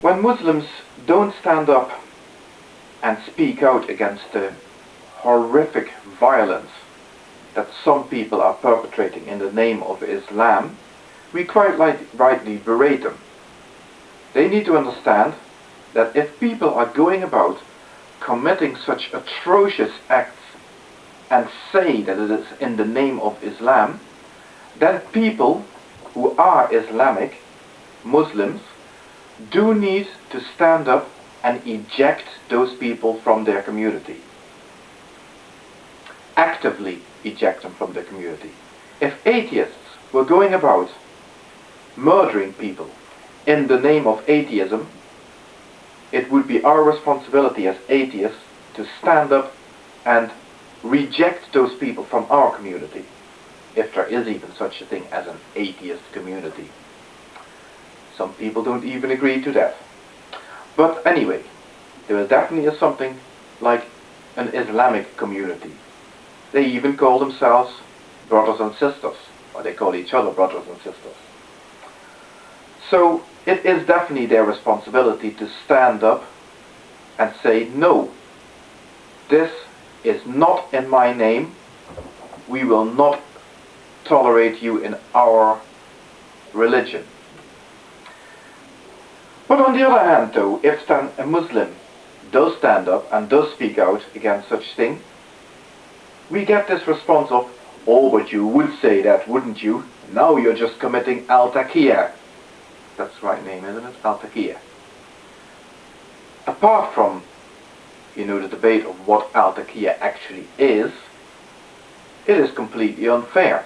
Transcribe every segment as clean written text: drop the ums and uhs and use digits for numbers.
When Muslims don't stand up and speak out against the horrific violence that some people are perpetrating in the name of Islam, we quite rightly berate them. They need to understand that if people are going about committing such atrocious acts and say that it is in the name of Islam, then people who are Islamic, Muslims, do need to stand up and eject those people from their community. Actively eject them from their community. If atheists were going about murdering people in the name of atheism, it would be our responsibility as atheists to stand up and reject those people from our community, if there is even such a thing as an atheist community. Some people don't even agree to that. But anyway, there is definitely something like an Islamic community. They even call themselves brothers and sisters, or they call each other brothers and sisters. So it is definitely their responsibility to stand up and say, no, this is not in my name. We will not tolerate you in our religion. But on the other hand, though, if a Muslim does stand up and does speak out against such thing, we get this response of, oh, but you would say that, wouldn't you? Now you're just committing al-taqiyya. That's the right name, isn't it? Al-taqiyya. Apart from, the debate of what al-taqiyya actually is, it is completely unfair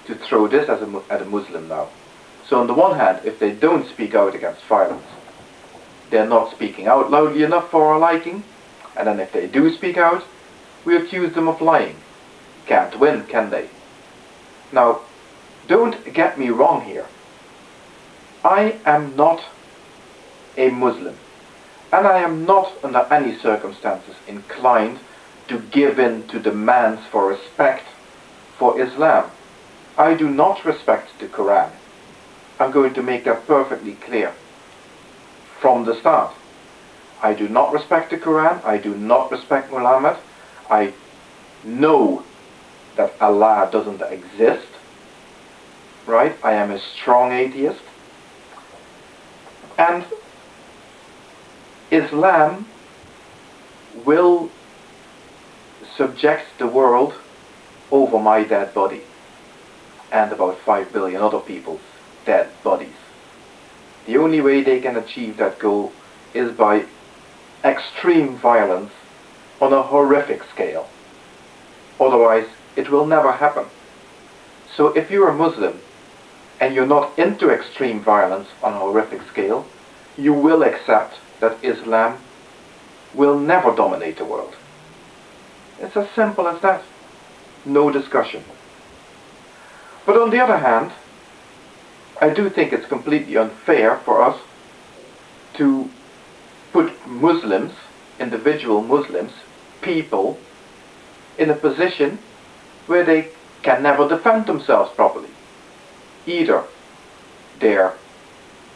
to throw this at a Muslim now. So on the one hand, if they don't speak out against violence, they're not speaking out loudly enough for our liking, and then if they do speak out, we accuse them of lying. Can't win, can they? Now, don't get me wrong here. I am not a Muslim, and I am not under any circumstances inclined to give in to demands for respect for Islam. I do not respect the Quran. I'm going to make that perfectly clear from the start. I do not respect the Quran. I do not respect Muhammad. I know that Allah doesn't exist. Right? I am a strong atheist. And Islam will subject the world over my dead body and about 5 billion other people's dead bodies. The only way they can achieve that goal is by extreme violence on a horrific scale. Otherwise, it will never happen. So if you're a Muslim and you're not into extreme violence on a horrific scale, you will accept that Islam will never dominate the world. It's as simple as that. No discussion. But on the other hand, I do think it's completely unfair for us to put Muslims, individual Muslims, people, in a position where they can never defend themselves properly. Either their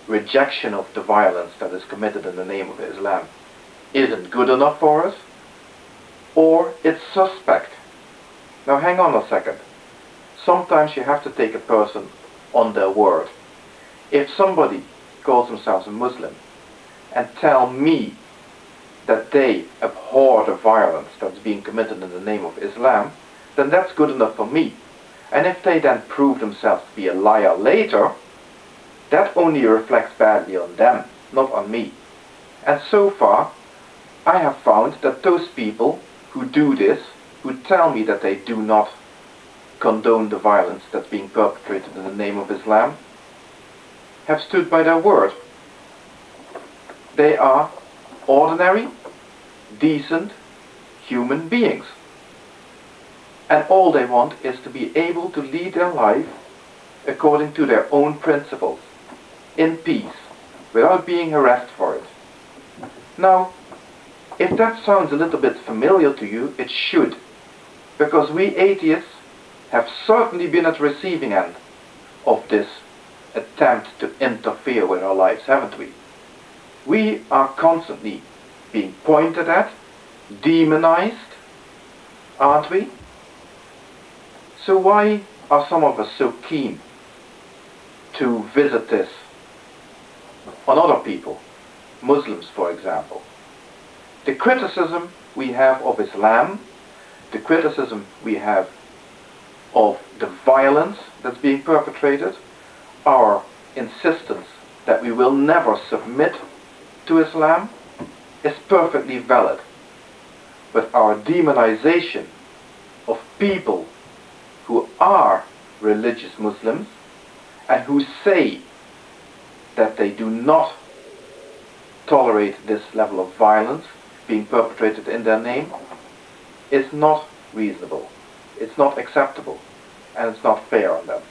rejection of the violence that is committed in the name of Islam isn't good enough for us, or it's suspect. Now hang on a second. Sometimes you have to take a person on their word. If somebody calls themselves a Muslim and tell me that they abhor the violence that's being committed in the name of Islam, then that's good enough for me. And if they then prove themselves to be a liar later, that only reflects badly on them, not on me. And so far, I have found that those people who do this, who tell me that they do not condone the violence that's being perpetrated in the name of Islam, have stood by their word. They are ordinary, decent human beings. And all they want is to be able to lead their life according to their own principles, in peace, without being harassed for it. Now, if that sounds a little bit familiar to you, it should, because we atheists have certainly been at the receiving end of this attempt to interfere with our lives, haven't we? We are constantly being pointed at, demonized, aren't we? So why are some of us so keen to visit this on other people, Muslims for example? The criticism we have of Islam, the criticism we have of the violence that's being perpetrated, our insistence that we will never submit to Islam is perfectly valid. But our demonization of people who are religious Muslims and who say that they do not tolerate this level of violence being perpetrated in their name is not reasonable. It's not acceptable, and it's not fair on them.